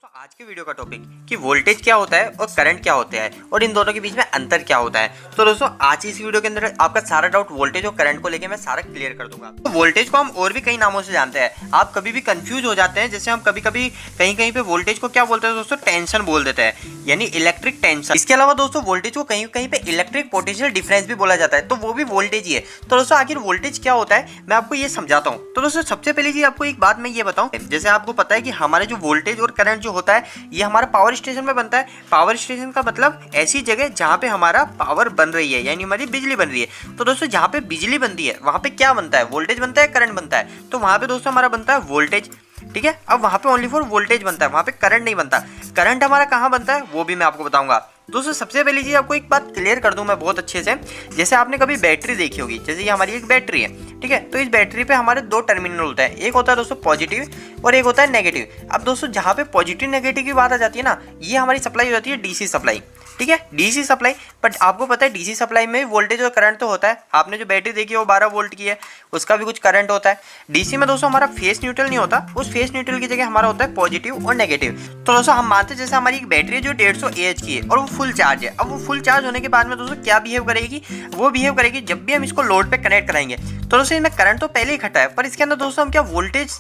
दोस्तों आज के वीडियो का टॉपिक कि वोल्टेज क्या होता है और करंट क्या होता है और इन दोनों के बीच में अंतर क्या होता है। तो दोस्तों आज इस वीडियो के अंदर आपका सारा डाउट वोल्टेज और करंट को लेके मैं सारा क्लियर कर दूंगा। तो वोल्टेज को हम और भी कई नामों से जानते हैं, आप कभी भी कंफ्यूज हो जाते हैं। जैसे हम कभी कभी कहीं कहीं पे वोल्टेज को क्या बोलते हैं दोस्तों, टेंशन बोल देते हैं, यानी इलेक्ट्रिक टेंशन। इसके अलावा दोस्तों वोल्टेज को कहीं कहीं पे इलेक्ट्रिक पोटेंशियल डिफरेंस भी बोला जाता है, तो वो भी वोल्टेज ही है। तो दोस्तों आखिर वोल्टेज क्या होता है मैं आपको ये समझाता हूँ। तो दोस्तों सबसे पहले जी आपको एक बात मैं ये बताऊँ, जैसे आपको पता है कि हमारे जो वोल्टेज और करंट जो होता है ये हमारा पावर स्टेशन में बनता है। पावर स्टेशन का मतलब ऐसी जगह जहाँ पे हमारा पावर बन रही है, यानी हमारी बिजली बन रही है। तो दोस्तों जहाँ पे बिजली बनती है वहाँ पे क्या बनता है, वोल्टेज बनता है, करंट बनता है। तो वहाँ पे दोस्तों हमारा बनता है वोल्टेज, ठीक है। अब वहाँ पे ओनली फॉर वोल्टेज बनता है, वहाँ पे करंट नहीं बनता। करंट हमारा कहाँ बनता है वो भी मैं आपको बताऊंगा। दोस्तों सबसे पहली चीज आपको एक बात क्लियर कर दूं मैं बहुत अच्छे से। जैसे आपने कभी बैटरी देखी होगी, जैसे ये हमारी एक बैटरी है, ठीक है। तो इस बैटरी पे हमारे दो टर्मिनल होता है, एक होता है दोस्तों पॉजिटिव और एक होता है नेगेटिव। अब दोस्तों जहाँ पे पॉजिटिव नेगेटिव की बात आ जाती है ना, ये हमारी सप्लाई हो जाती है डीसी सप्लाई, ठीक है, डीसी सप्लाई। बट आपको पता है डीसी सप्लाई में वोल्टेज और करंट तो होता है। आपने जो बैटरी देखी है वो 12 वोल्ट की है, उसका भी कुछ करंट होता है। डीसी में दोस्तों हमारा फेस न्यूट्रल नहीं होता, उस फेस न्यूट्रल की जगह हमारा होता है पॉजिटिव और नेगेटिव। तो दोस्तों हम मानते हैं जैसे हमारी एक बैटरी है जो 150 AH की है और वो फुल चार्ज है। अब वो फुल चार्ज होने के बाद में दोस्तों क्या बिहेव करेगी, वो बिहेव करेगी जब भी हम इसको लोड पे कनेक्ट कराएंगे। तो दोस्तों इसमें करंट तो पहले ही इकट्ठा है, पर इसके अंदर दोस्तों हम क्या वोल्टेज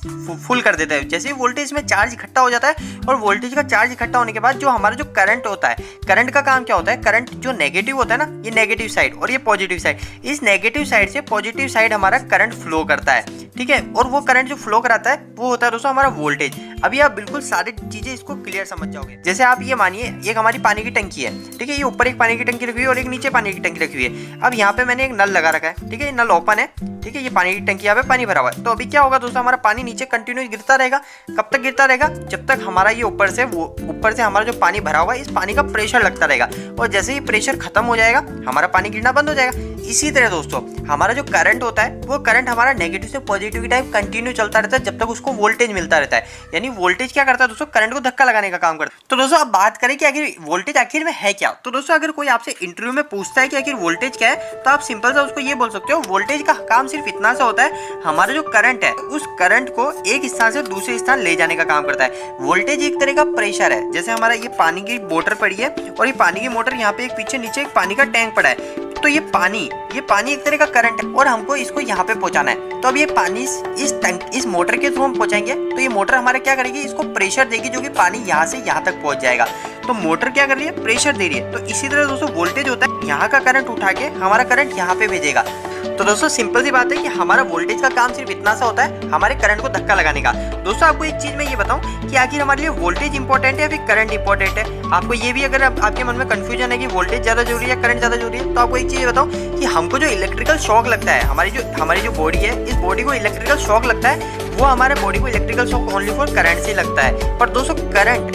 फुल कर देते हैं। जैसे ही वोल्टेज में चार्ज इकट्ठा हो जाता है और वोल्टेज का चार्ज इकट्ठा होने के बाद जो हमारा जो करंट होता है, करंट का काम क्या होता है, करंट जो नेगेटिव होता है ना, ये नेगेटिव साइड और ये पॉजिटिव साइड, इस नेगेटिव साइड से पॉजिटिव साइड हमारा करंट फ्लो करता है, ठीक है। और वो करंट जो फ्लो कराता है वो होता है दोस्तों हमारा वोल्टेज। अभी आप बिल्कुल सारी चीजें इसको क्लियर समझ जाओगे। जैसे आप ये मानिए एक हमारी पानी की टंकी है, ठीक है, ये ऊपर एक पानी की टंकी रखी हुई है और एक नीचे पानी की टंकी रखी हुई है। अब यहाँ पे मैंने एक नल लगा रखा है, ठीक है, ये नल ओपन है, ठीक है, ये पानी की टंकी यहाँ पे पानी भरा हुआ है। तो अभी क्या होगा दोस्तों, हमारा पानी नीचे कंटिन्यू गिरता रहेगा। कब तक गिरता रहेगा, जब तक हमारा ये ऊपर से हमारा जो पानी भरा हुआ है इस पानी का प्रेशर लगता रहेगा। और जैसे ही प्रेशर खत्म हो जाएगा हमारा पानी गिरना बंद हो जाएगा। इसी तरह दोस्तों हमारा जो करंट होता है वो करंट हमारा नेगेटिव से पॉजिटिव की टाइप कंटिन्यू चलता रहता है जब तक उसको वोल्टेज मिलता रहता है। यानी वोल्टेज क्या करता है दोस्तों, करंट को धक्का लगाने का काम करता है। तो दोस्तों अब बात करें कि आखिर वोल्टेज आखिर में है क्या। तो दोस्तों अगर कोई आपसे इंटरव्यू में पूछता है कि आखिर वोल्टेज क्या है, तो आप सिंपल सा उसको ये बोल सकते हो, वोल्टेज का काम सिर्फ इतना सा होता है, हमारा जो करंट है उस करंट को एक स्थान से दूसरे स्थान ले जाने का काम करता है। वोल्टेज एक तरह का प्रेशर है। जैसे हमारा ये पानी की मोटर पड़ी है और ये पानी की मोटर यहाँ पे एक पीछे नीचे एक पानी का टैंक पड़ा है। तो ये पानी एक तरह का करंट है और हमको इसको यहाँ पे पहुंचाना है। तो अब ये पानी इस मोटर के थ्रू हम पहुंचाएंगे, तो ये मोटर हमारा क्या करेगी, इसको प्रेशर देगी जो कि पानी यहाँ से यहाँ तक पहुंच जाएगा। तो मोटर क्या कर रही है, प्रेशर दे रही है। तो इसी तरह दोस्तों वोल्टेज होता है, यहाँ का करंट उठा के हमारा करंट यहाँ पे भेजेगा। तो दोस्तों सिंपल सी बात है कि हमारा वोल्टेज का काम सिर्फ इतना सा होता है, हमारे करंट को धक्का लगाने का। दोस्तों आपको एक चीज मैं ये बताऊं कि आखिर हमारे लिए वोल्टेज इंपॉर्टेंट है या फिर करंट इंपॉर्टेंट है। आपको ये भी अगर आपके मन में कंफ्यूजन है कि वोल्टेज ज्यादा जरूरी है करंट ज्यादा जरूरी है, तो आपको एक चीज बताऊं कि हमको जो इलेक्ट्रिकल शॉक लगता है, हमारी जो बॉडी है, इस बॉडी को इलेक्ट्रिकल शॉक लगता है, वो हमारे बॉडी को electrical shock only for current से लगता है। पर दोस्तों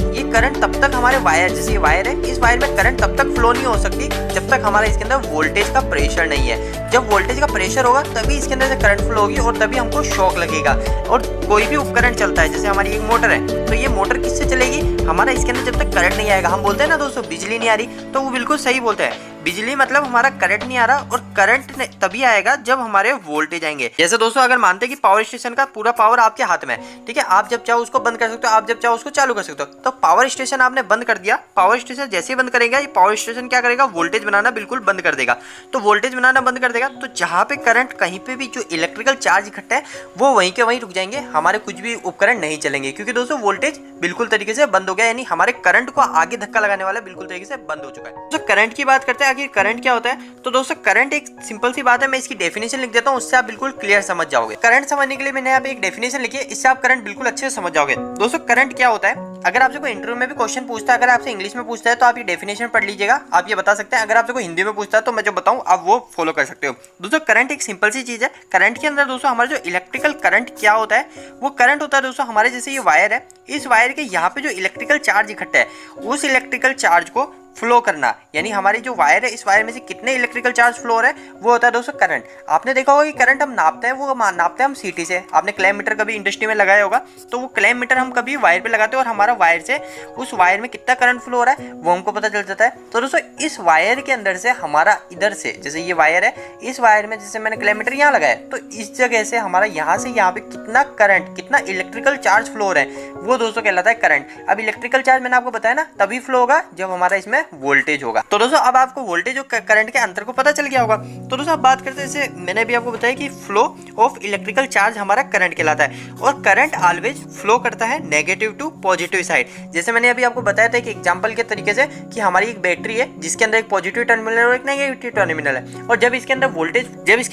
ये करंट तब तक हमारे वायर, जैसे ये वायर है, इस वायर में करंट तब तक फ्लो नहीं हो सकती जब तक हमारा इसके अंदर वोल्टेज का प्रेशर नहीं है। जब वोल्टेज का प्रेशर होगा तभी इसके अंदर से करंट फ्लो होगी और तभी हमको शॉक लगेगा। और कोई भी उपकरण चलता है, जैसे हमारी एक मोटर है, तो ये मोटर किससे चलेगी, हमारा इसके अंदर जब तक करंट नहीं आएगा। हम बोलते हैं ना दोस्तों बिजली नहीं आ रही, तो वो बिल्कुल सही बोलते हैं, बिजली मतलब हमारा करंट नहीं आ रहा, और करंट तभी आएगा जब हमारे वोल्टेज आएंगे। जैसे दोस्तों अगर मानते हैं कि पावर स्टेशन का पूरा पावर आपके हाथ में है, ठीक है, आप जब चाहो उसको बंद कर सकते हो, आप जब चाहो उसको चालू कर सकते हो। तो पावर स्टेशन आपने बंद कर दिया, पावर स्टेशन जैसे ही बंद करेगा ये पावर स्टेशन क्या करेगा, वोल्टेज बनाना बिल्कुल बंद कर देगा। तो वोल्टेज बनाना बंद कर देगा, तो जहाँ पे करंट, कहीं पे भी जो इलेक्ट्रिकल चार्ज इकट्ठा है वो वहीं के वहीं रुक जाएंगे, हमारे कुछ भी उपकरण नहीं चलेंगे, क्योंकि दोस्तों वोल्टेज बिल्कुल तरीके से बंद हो गया, यानी हमारे करंट को आगे धक्का लगाने वाला बिल्कुल तरीके से बंद हो चुका है। तो करंट की बात करते हैं, आखिर करंट क्या होता है। तो दोस्तों करंट एक सिंपल सी बात है, मैं इसकी डेफिनेशन लिख देता हूँ, उससे आप बिल्कुल क्लियर समझ जाओगे। करंट समझने के लिए मैंने यहाँ पे एक डेफिनेशन लिखी है, इससे आप करंट बिल्कुल अच्छे से समझ जाओगे। दोस्तों करंट क्या होता है, अगर आपसे कोई इंटरव्यू में भी क्वेश्चन पूछता है, अगर आपसे इंग्लिश में पूछता है तो आप ये डेफिनेशन पढ़ लीजिएगा, आप ये बता सकते हैं। अगर आपसे कोई हिंदी में पूछता है तो मैं जो बताऊं आप वो फॉलो कर सकते हो। दोस्तों करंट एक सिंपल सी चीज है। करंट के अंदर दोस्तों हमारा जो इलेक्ट्रिकल करंट क्या होता है, वो करंट होता है दोस्तों हमारे, जैसे ये वायर है, इस वायर के यहाँ पे जो इलेक्ट्रिकल चार्ज इकट्ठा है, उस इलेक्ट्रिकल चार्ज को फ्लो करना, यानी हमारी जो वायर है इस वायर में से कितने इलेक्ट्रिकल चार्ज फ्लो हो रहा है वो होता है दोस्तों करंट। आपने देखा होगा कि करंट हम नापते हैं, वो नापते हैं हम सीटी से। आपने क्लैम मीटर कभी इंडस्ट्री में लगाया होगा, तो वो क्लैम मीटर हम कभी वायर पे लगाते हैं और हमारा वायर से उस वायर में कितना करंट फ्लो हो रहा है वो हमको पता चल जाता है। तो दोस्तों इस वायर के अंदर से हमारा इधर से, जैसे ये वायर है, इस वायर में जैसे मैंने क्लैम मीटर यहाँ लगाया, तो इस जगह से हमारा यहाँ से यहाँ पे कितना करंट, कितना इलेक्ट्रिकल चार्ज फ्लो हो रहा है वो दोस्तों कहलाता है करंट। अब इलेक्ट्रिकल चार्ज मैंने आपको बताया ना तभी फ्लो होगा जब हमारा इसमें वोल्टेज होगा। तो दोस्तों अब आपको वोल्टेज और करंट के अंतर को पता चल गया होगा। तो दोस्तों अब बात करते हैं, जैसे मैंने भी आपको बताया कि फ्लो ऑफ इलेक्ट्रिकल चार्ज हमारा करंट कहलाता है और करंट ऑलवेज फ्लो करता है नेगेटिव टू पॉजिटिव साइड। जैसे मैंने अभी आपको बताया था एक एग्जांपल के तरीके से कि हमारी एक बैटरी है जिसके अंदर एक पॉजिटिव टर्मिनल और एक नेगेटिव टर्मिनल है, और जब इसके अंदर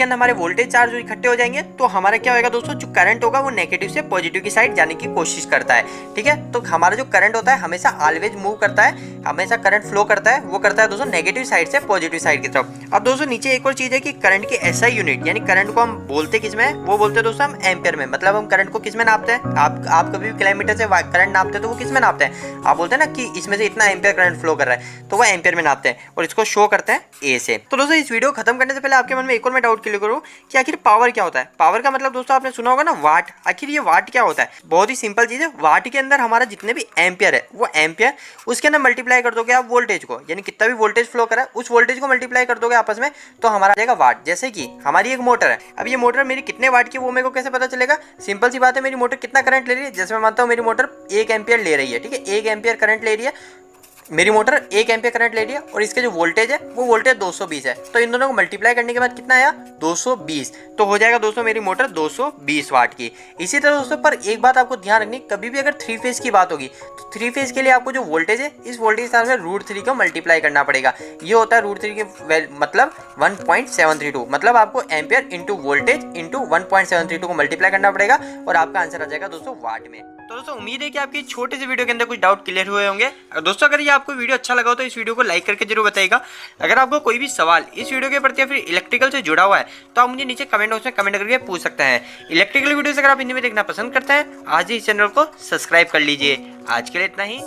हमारे वोल्टेज चार्ज इकट्ठे हो जाएंगे तो हमारा क्या होगा दोस्तों, जो करंट होगा वो नेगेटिव से पॉजिटिव की साइड जाने की कोशिश करता है। ठीक है, तो हमारा जो करंट होता है हमेशा ऑलवेज मूव करता है, हमेशा करंट फ्लो करता है, वो करता है दोस्तों नेगेटिव साइड से पॉजिटिव साइड की तरफ। अब दोस्तों नीचे एक और चीज है कि करंट की एसआई यूनिट, यानी करंट को हम बोलते किस में, वो बोलते हैं दोस्तों हम एम्पियर में। मतलब हम करंट को किस में नापते हैं, आप कभी भी किलोमीटर से करंट नापते हैं तो वो किस में नापते हैं, आप बोलते हैं ना कि इसमें से इतना एम्पियर करंट फ्लो कर रहा है, तो वो एम्पियर में नापते हैं और इसको शो करते हैं ए से। तो दोस्तों इस वीडियो खत्म करने से पहले आपके मन में एक और मैं डाउट क्लियर करूँ कि आखिर पावर क्या होता है। पावर का मतलब दोस्तों आपने सुना होगा ना वाट, आखिर ये वाट क्या होता है। बहुत ही सिंपल चीज है, वाट के अंदर हमारा जितने भी एम्पियर है वो एम्पियर, उसके अंदर मल्टीप्लाई कर दोगे आप वोल्टेज को, यानी कितना भी वोल्टेज फ्लो करा है उस वोल्टेज को मल्टीप्लाई कर दोगे आपस में तो हमारा आ जाएगा वाट। जैसे कि हमारी एक मोटर है, अब ये मोटर मेरी कितने वाट की वो मेरे को कैसे पता चलेगा, सिंपल सी बात है, मेरी मोटर कितना करंट ले रही है। जैसे मैं मानता हूँ मेरी मोटर 1 एम्पियर ले रही है, ठीक है, 1 एम्पियर करंट ले रही है, मेरी मोटर 1 एम्पियर करंट ले रही है और इसके जो वोल्टेज है वो वोल्टेज 220 है, तो इन दोनों को मल्टीप्लाई करने के बाद कितना आया 220, तो हो जाएगा दोस्तों मेरी मोटर 220 वाट की। इसी तरह दोस्तों पर एक बात आपको ध्यान रखनी, कभी भी अगर 3 फेज की बात होगी तो 3 फेज के लिए आपको जो वोल्टेज है इस वोल्टेज के साथ में √3 को मल्टीप्लाई करना पड़ेगा। ये होता है √3 के मतलब 1.732, मतलब आपको एम्पियर इंटू वोल्टेज इंटू 1.732 को मल्टीप्लाई करना पड़ेगा और आपका आंसर आ जाएगा दोस्तों वाट में। तो दोस्तों उम्मीद है कि आपकी छोटे से वीडियो के अंदर कुछ डाउट क्लियर हुए होंगे। दोस्तों अगर ये आपको वीडियो अच्छा लगा हो तो इस वीडियो को लाइक करके जरूर बताइएगा। अगर आपको कोई भी सवाल इस वीडियो के प्रति या फिर इलेक्ट्रिकल से जुड़ा हुआ है तो आप मुझे नीचे कमेंट बॉक्स में कमेंट करके पूछ सकते हैं। इलेक्ट्रिकल वीडियोस अगर आप हिंदी में देखना पसंद करते हैं आज ही इस चैनल को सब्सक्राइब कर लीजिए। आज के लिए इतना ही।